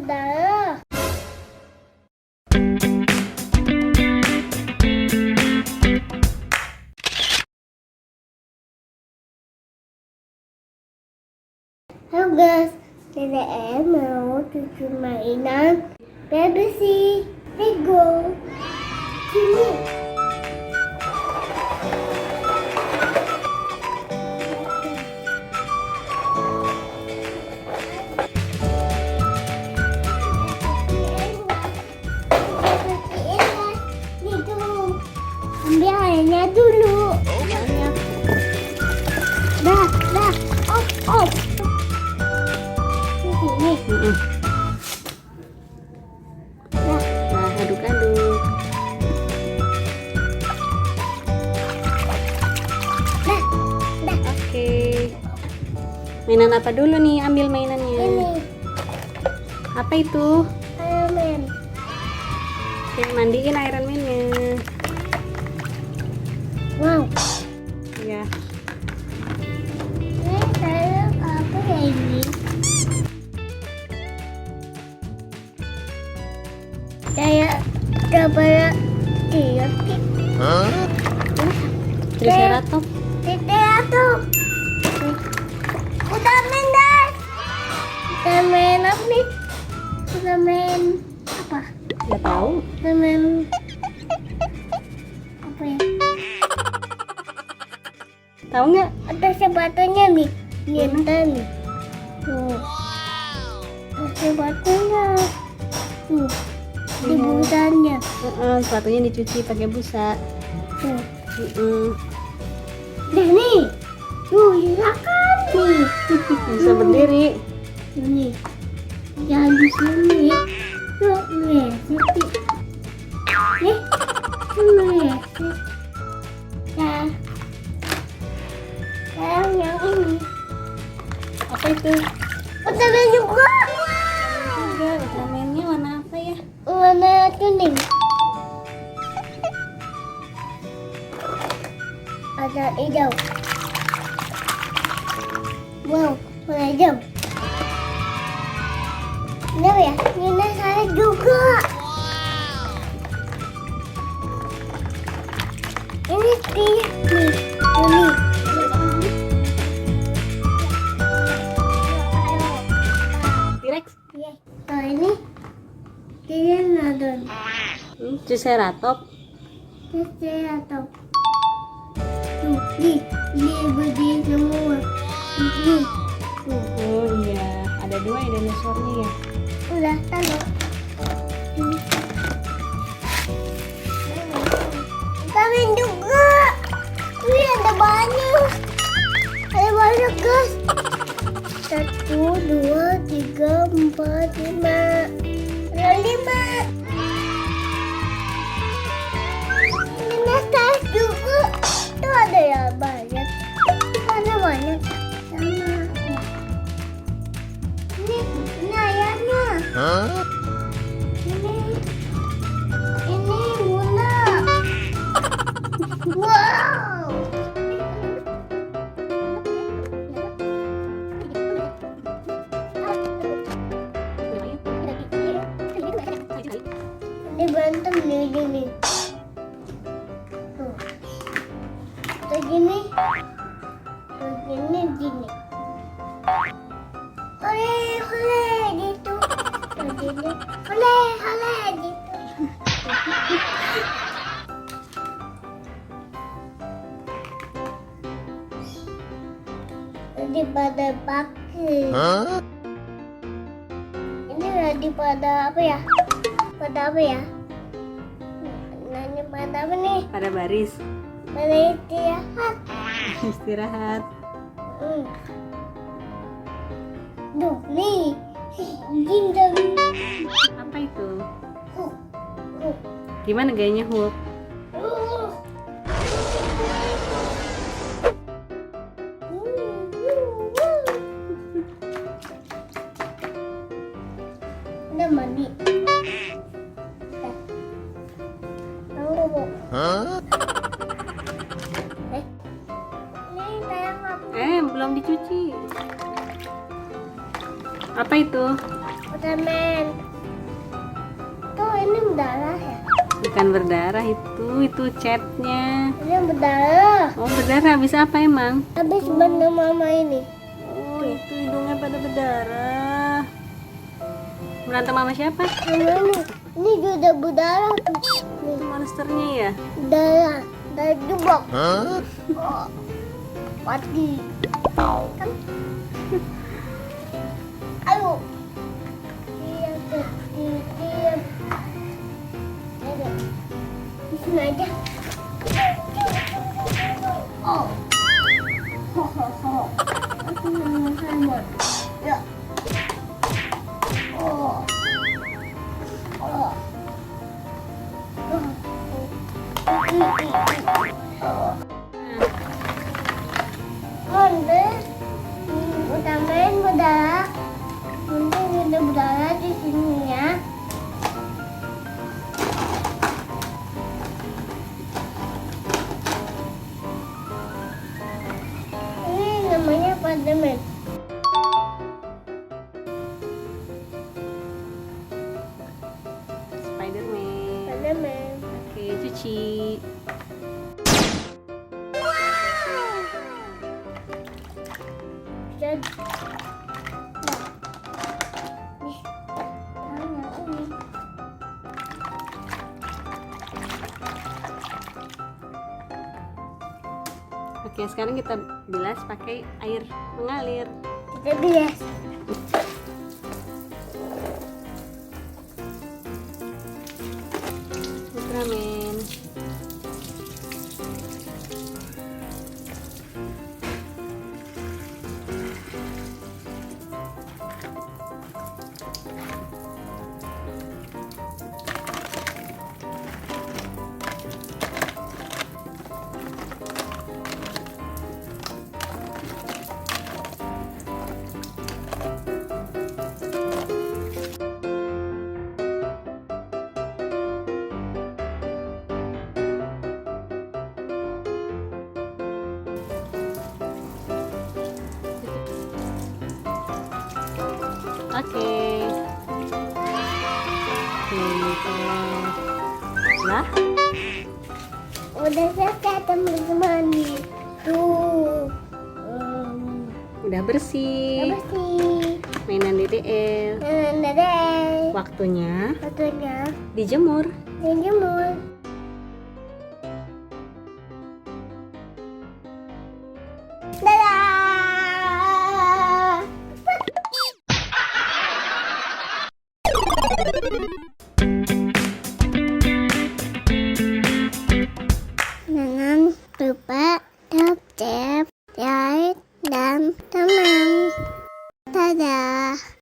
Dah. Halo guys, Dedek mau cuci mainan bersih. Lego. Sini. Ambil airnya dulu. Dah. Op. Sini. Nah, aduk-aduk. Dah. Oke. Mainan apa dulu nih? Ambil mainannya. Ini Apa itu? Iron Man. Oke, mandiin Iron Man-nya. Wow. Ya. Ini saya apa ya ini? Kayak coba tiap Triceratops. Triceratops. Udah main guys. Udah main apa nih? Udah main apa? Nggak tahu. Udah main apa ya? Tahu nggak? Ada sepatunya nih. Nyata nih. Tuh. Ada sepatunya. Tuh. Di busanya. Sepatunya dicuci pakai busa. Tuh. Mm-mm. Dah nih. Tuh, silakan nih. Bisa berdiri. Ini. Jangan di sini. Tuh, mereset. Mereset. Nah. Sekarang yang ini. Apa itu? Ultraman juga. Juga Ultraman-nya warna apa ya? Warna kuning. Ada hijau. Wow, warna hijau. Ini apa ya? Ini saya juga. Ini nih. Ini. T-Rex. Nah ini dia nonton. Triceratops. Atau tuh nih berdiri semua. Nih. Tuh. Oh iya, ada dua ya dinosaurnya ya. Udah taruh. Kami juga. Wih ada banyak. Ada banyak guys. 1, 2, 3, 4, 5. Ada 5. Ini tas juga. Tuh ada ya banyak. Ada banyak. Sama. Ini ayamnya. Ini gula. Wow. Ini berantem nih gini. Tuh. Tuh gini. Tuh gini. Oleh gitu. Tuh gini. Oleh gitu. Jadi pada pakai. Ini lagi pada apa ya? Pada apa ya? Nanya pada apa nih? Pada baris. Pada istirahat. Istirahat. Duh nih. Ginjal. Apa itu? Huh. Gimana gayanya Hulk? Udah mandi. Ini tayang apa? Belum dicuci. Apa itu? Ultraman. Tuh ini berdarah ya? Bukan berdarah itu catnya. Ini berdarah. Oh berdarah, habis apa emang? Habis benda mama ini. Oh itu hidungnya pada berdarah. Berantem sama siapa? Sama ini juga berdarah tuh. Nih, Monsternya ya? darah. Darah jebak. Oh, mati. Kan? Ayo. Diam, diam. Ayo. Di sini aja. Oh. Ho ho ho. Aku sama. Ya. Oh. Oh. Monde, udah main berdarah. Monde udah berdarah di sini ya. Ini namanya Spiderman. Spiderman. Spiderman. Oke, cuci. Jadi, nih, tangannya ini. Oke, sekarang kita bilas pakai air mengalir. Kita bilas. Ultraman. Oke. Lah, Udah selesai teman-teman. Tuh. udah bersih. Udah bersih. Mainan DDL. Dadah. Waktunya Waktunya dijemur. dijemur. Dadah. Jangan lupa subscribe, like, dan teman. Dadah.